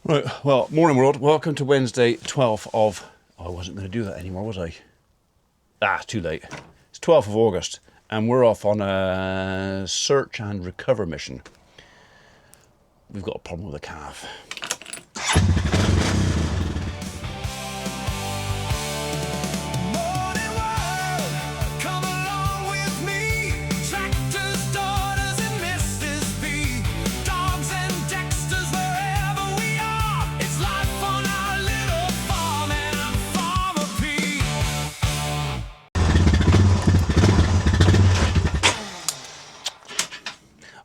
Right, well, morning world. Welcome to Wednesday, 12th of... Oh, I wasn't going to do that anymore, was I? Ah, too late. It's 12th of August, and we're off on a search and recover mission. We've got a problem with the calf.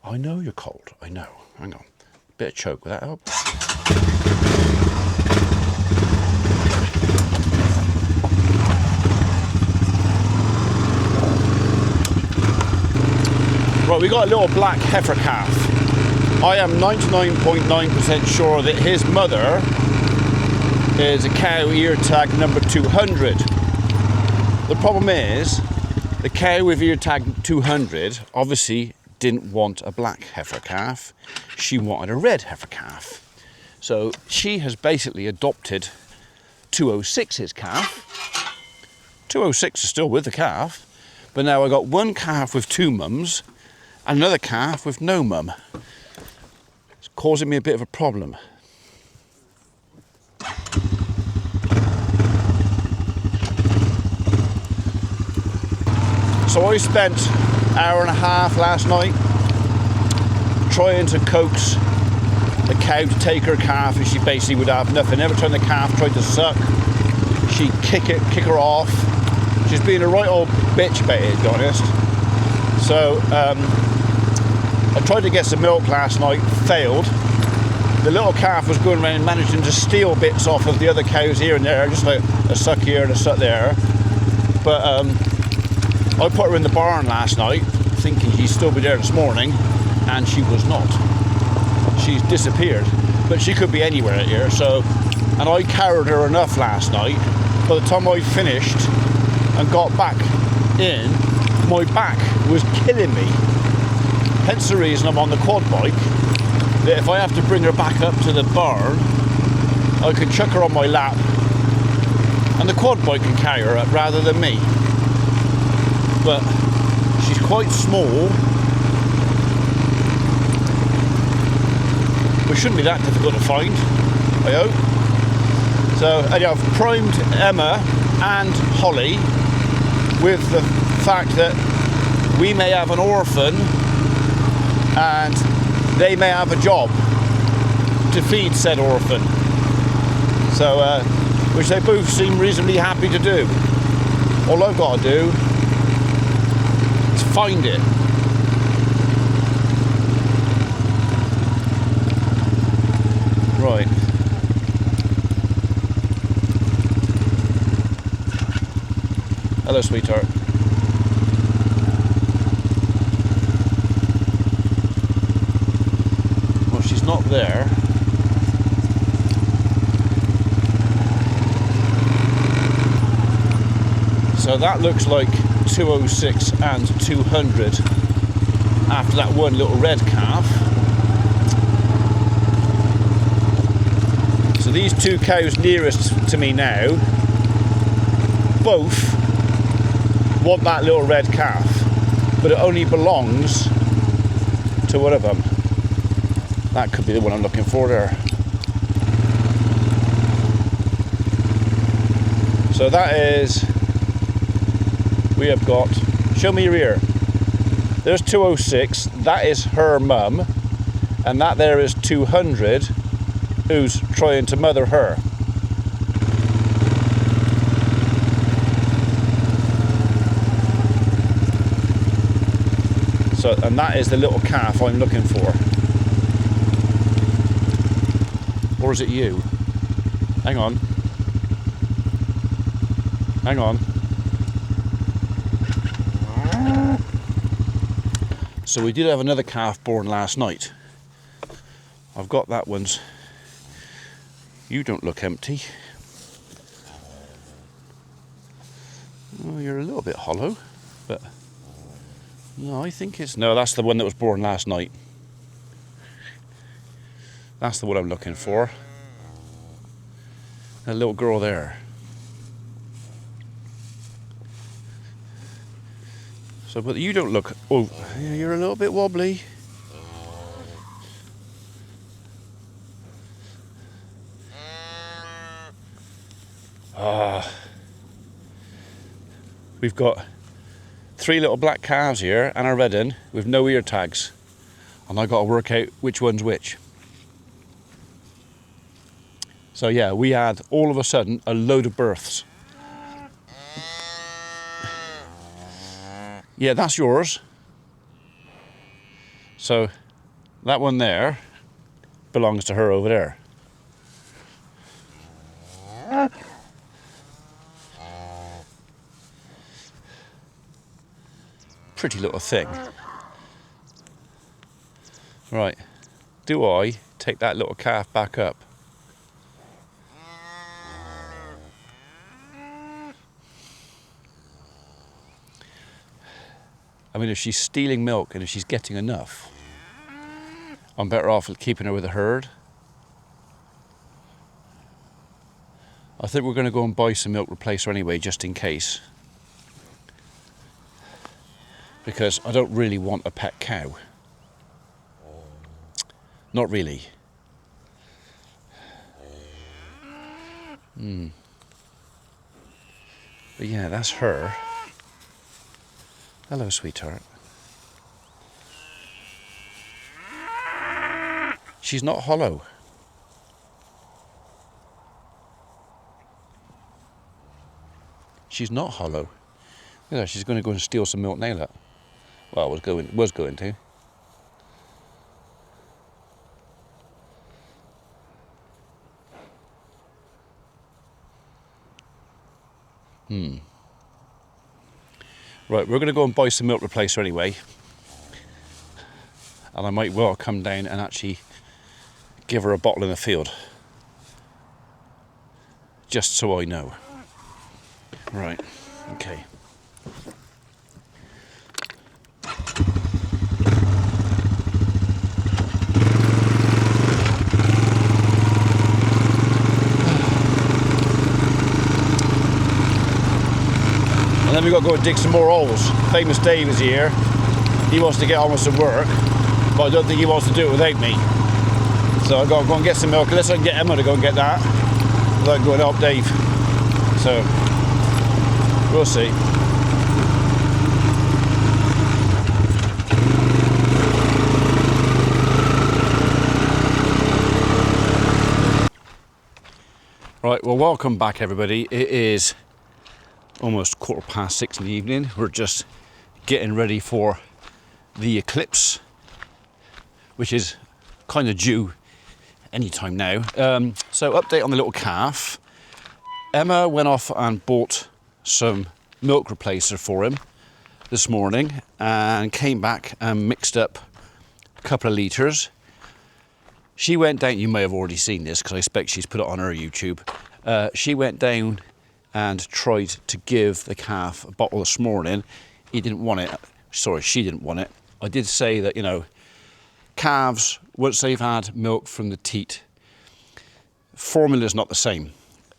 I know you're cold, I know. Hang on. Bit of choke, will that help? Right, we got a little black heifer calf. I am 99.9% sure that his mother is a cow ear tag number 200. The problem is, the cow with ear tag 200 obviously didn't want a black heifer calf, she wanted a red heifer calf. So she has basically adopted 206's calf. 206 is still with the calf, but now I got one calf with two mums and another calf with no mum. It's causing me a bit of a problem. So I spent an hour and a half last night trying to coax the cow to take her calf, and she basically would have nothing. Every time the calf tried to suck, she'd kick her off. She's being a right old bitch about it, to be honest. So I tried to get some milk last night, failed. The little calf was going around managing to steal bits off of the other cows here and there, just like a suck here and a suck there. But I put her in the barn last night, thinking she'd still be there this morning, and she was not. She's disappeared, but she could be anywhere out here. So, and I carried her enough last night. By the time I finished and got back in, my back was killing me. Hence the reason I'm on the quad bike, that if I have to bring her back up to the barn, I can chuck her on my lap, and the quad bike can carry her up rather than me. But she's quite small, which shouldn't be that difficult to find, I hope. So anyhow, I've primed Emma and Holly with the fact that we may have an orphan and they may have a job to feed said orphan. So, which they both seem reasonably happy to do. All I've got to do find it. Right. Hello, sweetheart. Well, she's not there. So that looks like 206 and 200 after that one little red calf. So these two cows nearest to me now both want that little red calf, but it only belongs to one of them. That could be the one I'm looking for there. So that is, we have got, show me your ear. There's 206, that is her mum, and that there is 200, who's trying to mother her. So, and that is the little calf I'm looking for. Or is it you? Hang on. Hang on. So we did have another calf born last night. I've got that one's. You don't look empty. Oh, you're a little bit hollow, but no, I think it's, no, that's the one that was born last night. That's the one I'm looking for. That little girl there. So, but you don't look, oh, you're a little bit wobbly. We've got 3 little black calves here and a red one with no ear tags. And I got to work out which one's which. So yeah, we had all of a sudden a load of births. Yeah, that's yours. So that one there belongs to her over there. Pretty little thing. Right, do I take that little calf back up? I mean, if she's stealing milk and if she's getting enough, I'm better off keeping her with the herd. I think we're going to go and buy some milk replacer anyway, just in case. Because I don't really want a pet cow. Not really. But yeah, that's her. Hello, sweetheart. She's not hollow. She's not hollow. Yeah, she's going to go and steal some milk now. Well, was going to. Right, we're going to go and buy some milk replacer anyway. And I might well come down and actually give her a bottle in the field. Just so I know. Right, okay. And then we've got to go and dig some more holes. Famous Dave is here. He wants to get on with some work, but I don't think he wants to do it without me. So I've got to go and get some milk, unless I can get Emma to go and get that, without going to help Dave. So, we'll see. Right, well, welcome back everybody. It is almost 6:15 in the evening. We're just getting ready for the eclipse, which is kind of due any time now. So update on the little calf. Emma went off and bought some milk replacer for him this morning and came back and mixed up a couple of litres. She went down, you may have already seen this because I expect she's put it on her YouTube. She went down and tried to give the calf a bottle this morning. He didn't want it. Sorry, she didn't want it. I did say that, you know, calves, once they've had milk from the teat, formula's not the same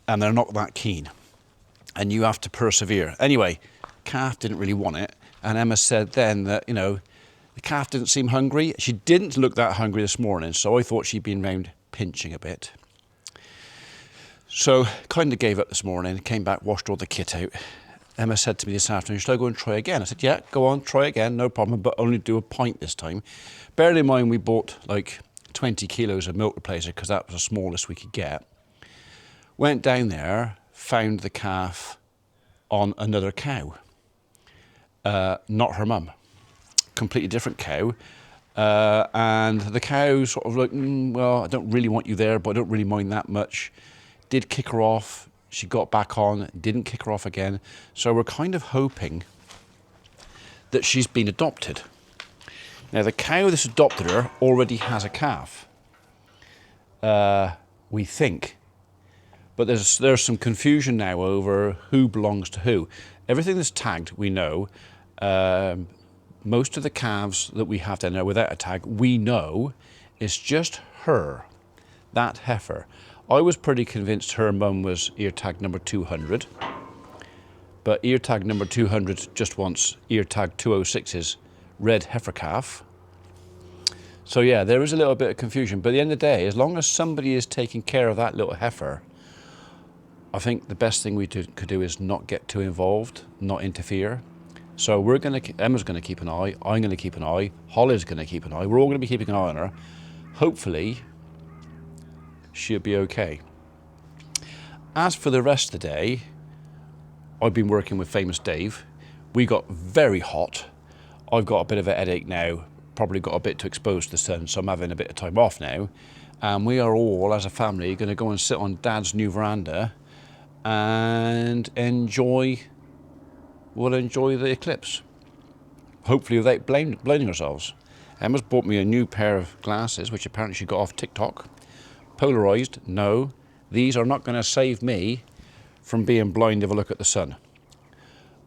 and they're not that keen and you have to persevere. Anyway, calf didn't really want it, and Emma said then that, you know, the calf didn't seem hungry. She didn't look that hungry this morning, so I thought she'd been round pinching a bit. So kind of gave up this morning, came back, washed all the kit out. Emma said to me this afternoon, should I go and try again? I said, yeah, go on, try again, no problem, but only do a pint this time. Bearing in mind we bought like 20 kilos of milk replacer because that was the smallest we could get. Went down there, found the calf on another cow, not her mum. Completely different cow. And the cow sort of like, well, I don't really want you there, but I don't really mind that much. Did kick her off, she got back on, didn't kick her off again. So we're kind of hoping that she's been adopted. Now the cow that's adopted her already has a calf, we think. But there's some confusion now over who belongs to who. Everything that's tagged, we know. Most of the calves that we have down there without a tag, we know it's just her, that heifer. I was pretty convinced her mum was ear tag number 200, but ear tag number 200 just wants ear tag 206's red heifer calf. So yeah, there is a little bit of confusion, but at the end of the day, as long as somebody is taking care of that little heifer, I think the best thing we could do is not get too involved, not interfere. So Emma's gonna keep an eye, I'm gonna keep an eye, Holly's gonna keep an eye, we're all gonna be keeping an eye on her. Hopefully, she'll be okay. As for the rest of the day, I've been working with Famous Dave. We got very hot. I've got a bit of a headache now, probably got a bit too exposed to the sun, so I'm having a bit of time off now. And we are all, as a family, going to go and sit on Dad's new veranda and enjoy the eclipse. Hopefully without blinding ourselves. Emma's bought me a new pair of glasses, which apparently she got off TikTok. Polarized, no. These are not going to save me from being blind if I look at the sun.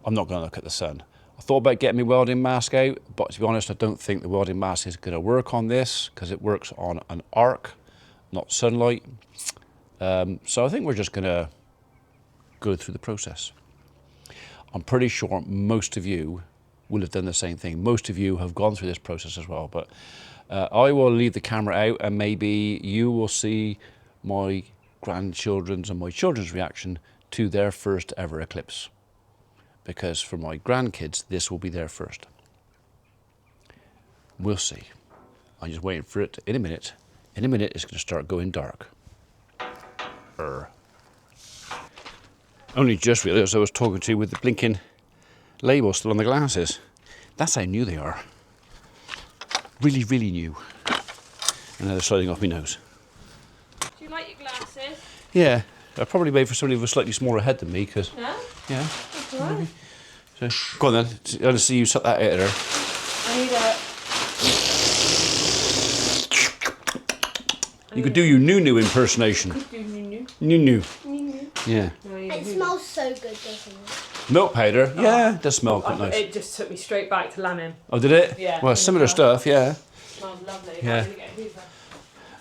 I'm not going to look at the sun. I thought about getting my welding mask out, but to be honest, I don't think the welding mask is going to work on this because it works on an arc, not sunlight. So I think we're just going to go through the process. I'm pretty sure most of you will have done the same thing. Most of you have gone through this process as well, but I will leave the camera out and maybe you will see my grandchildren's and my children's reaction to their first ever eclipse. Because for my grandkids, this will be their first. We'll see. I'm just waiting for it. In a minute, it's going to start going dark. Only just realised I was talking to you with the blinking label still on the glasses. That's how new they are. Really, really new. And now they're sliding off my nose. Do you like your glasses? Yeah, they're probably made for somebody with a slightly smaller head than me, because... No? Yeah. That's all right. So, go on then. I want to see you suck that out of there. I need a... You could do your Nunu impersonation. Nunu. Yeah. It smells so good, doesn't it? Milk powder. Yeah, it does smell quite nice. It just took me straight back to lambing. Oh, did it? Yeah. Well, similar stuff, yeah. Smells lovely. Yeah. I'm gonna get a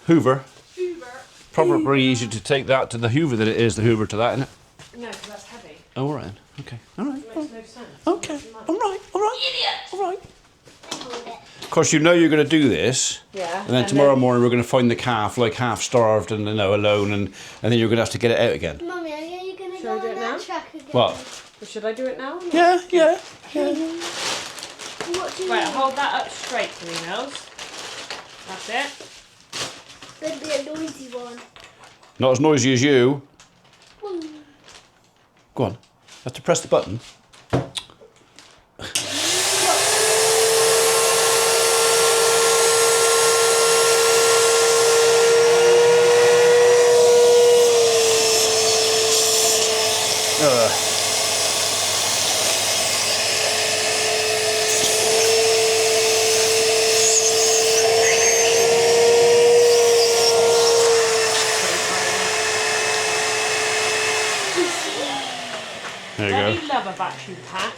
Hoover. Hoover. Probably easier to take that to the Hoover than it is the Hoover to that, isn't it? No, because that's heavy. Oh, all right. Okay. All right. It makes no sense. Okay. All right. All right. Idiot! All right. Of course, you know you're going to do this. Yeah. And then tomorrow morning we're going to find the calf like half starved and alone, and then you're going to have to get it out again. Mummy, are you going to Shall go I do on it that now? track again? What? Should I do it now? Or not? Yeah. What do you Right, mean? hold that up straight for me, Mills. That's it. There'd be a noisy one. Not as noisy as you. Woo. Go on. You have to press the button. There you Don't go. you love a vacuum pack?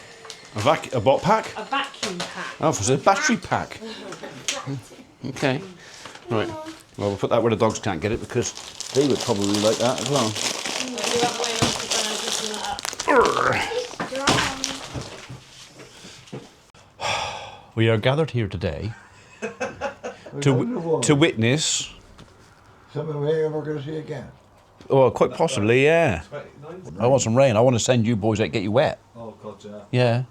A what pack? A vacuum pack. Oh, it's a battery pack. Okay. Right. Well, we'll put that where the dogs can't get it because they would probably like that as well. We are gathered here today to witness. Something we ain't ever going to see again. Oh, quite possibly, yeah. I want some rain. I want to send you boys out and get you wet. Oh, God, yeah. Yeah.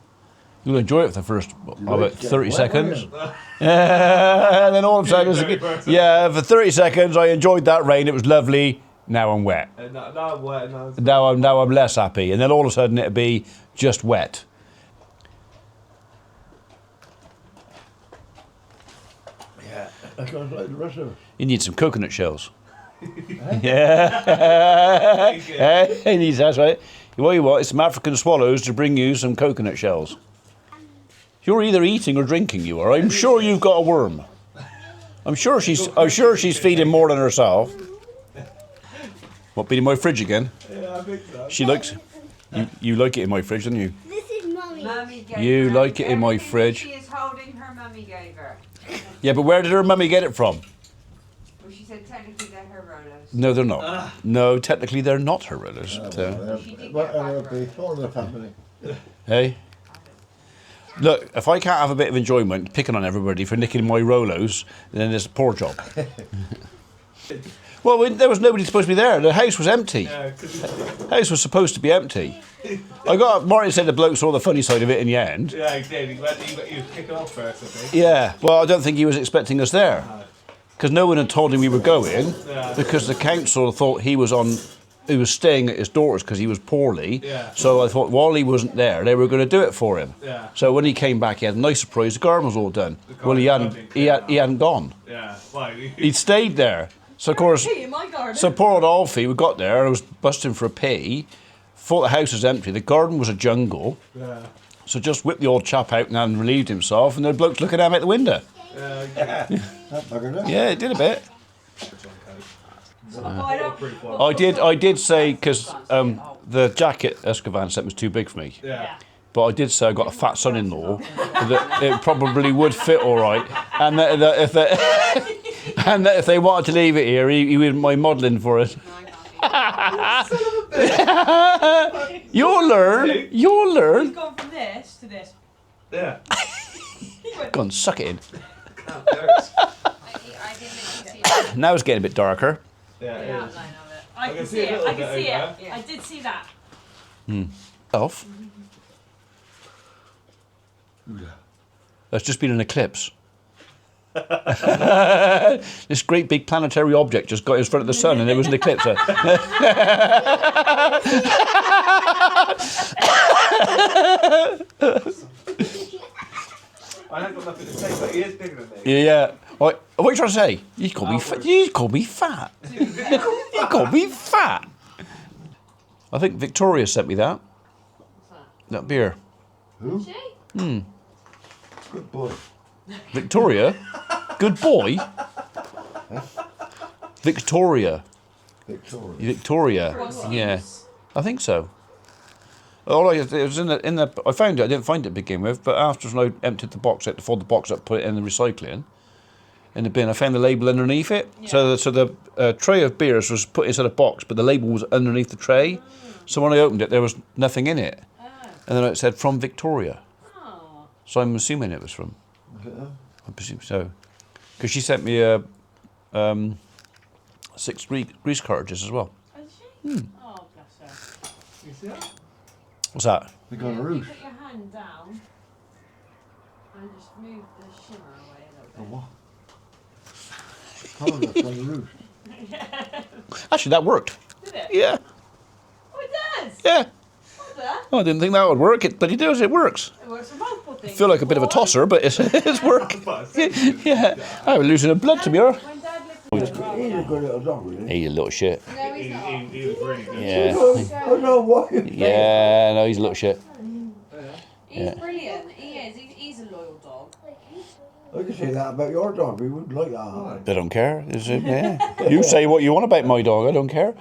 You'll enjoy it for the first about 30 wet, seconds. will you? And then all of a sudden, yeah, for 30 seconds I enjoyed that rain. It was lovely. Now I'm wet. Now I'm wet. Now I'm less happy. And then all of a sudden it'll be just wet. Yeah. That's what it's like the rest of it. You need some coconut shells. Yeah. He needs, that's right. What you want is some African swallows to bring you some coconut shells. You're either eating or drinking, you are. I'm sure you've got a worm. I'm sure she's feeding more than herself. What, been in my fridge again? Yeah, I think so. She likes you like it in my fridge, don't you? This is Mummy. Mummy gave You her like it in my everything fridge. She is holding her mummy gave her. Yeah, but where did her mummy get it from? Well, she said technically they're her rollers. No, they're not. No, technically they're not her rollers. Well, She did well, get back it'll be right. all in the family. Hey? Look, if I can't have a bit of enjoyment picking on everybody for nicking my Rolos, then it's a poor job. Well, there was nobody supposed to be there. The house was empty. Yeah, because The house was supposed to be empty. Martin said the bloke saw the funny side of it in the end. yeah, he did. He was kicking off first, I think. Yeah, well, I don't think he was expecting us there. Because no one had told him we were going, because the council thought he was staying at his daughter's because he was poorly. Yeah. So I thought while he wasn't there, they were going to do it for him. Yeah. So when he came back, he had a nice surprise. The garden was all done. Well, he hadn't gone. Yeah, well, He'd stayed there. So of course, Pee in my garden. so poor old Alfie, we got there and was busting for a pee. Thought the house was empty. The garden was a jungle. yeah. So just whipped the old chap out and relieved himself, and the bloke's looking at him out the window. That buggered up. Yeah, it did a bit. I don't. I did say, because the jacket Escovan sent was too big for me. Yeah. But I did say I got a fat son-in-law that it probably would fit all right, and that if they wanted to leave it here, he wouldn't mind modelling for it. You'll learn. You'll He's learn. gone from this to this. Yeah. Go on, suck it in. I didn't see it. Now it's getting a bit darker. Yeah, it The is. outline of it. I can can see see a it. little I can bit see over it. there. I did see that. Off. That's just been an eclipse. This great big planetary object just got in front of the sun, and it was an eclipse. I haven't got nothing to say, but he is bigger than me. Yeah. What are you trying to say? You called me fat. You called me fat. You called me fat. I think Victoria sent me that. That beer. Who? See? Good boy. Victoria? Good boy? Victoria. Victoria. Victoria. Yeah. I think so. All it was in the. I found it. I didn't find it to begin with, but after I emptied the box, I had to fold the box up, put it in the recycling, in the bin. I found the label underneath it. Yeah. So the tray of beers was put inside a box, but the label was underneath the tray. So when I opened it, there was nothing in it, and then it said from Victoria. Oh. So I'm assuming it was from. Yeah. I presume so, because she sent me 6 grease cartridges as well. Is she? Oh, bless her. You see that? What's that? They're going to If you roost. put your hand down and just move the shimmer away a Oh, little what? Oh, that's going to roost. Actually, that worked. bit. Did it? Yeah, Oh, it does. yeah. Well done. Oh, I didn't think that would work, but it does. It works. It works for multiple things. I feel like a bit of a tosser, but it's working. Yeah, I'm losing the blood to be honest. When Dad lived with He's a good little dog, really. Hey, you little shit. No, he's not. He was really good. Yeah, I don't know why. yeah. No, he's a little shit. He's brilliant. He is. He's a loyal dog. I can say that about your dog. We wouldn't like that. I don't care. Is it? Yeah. You say what you want about my dog. I don't care.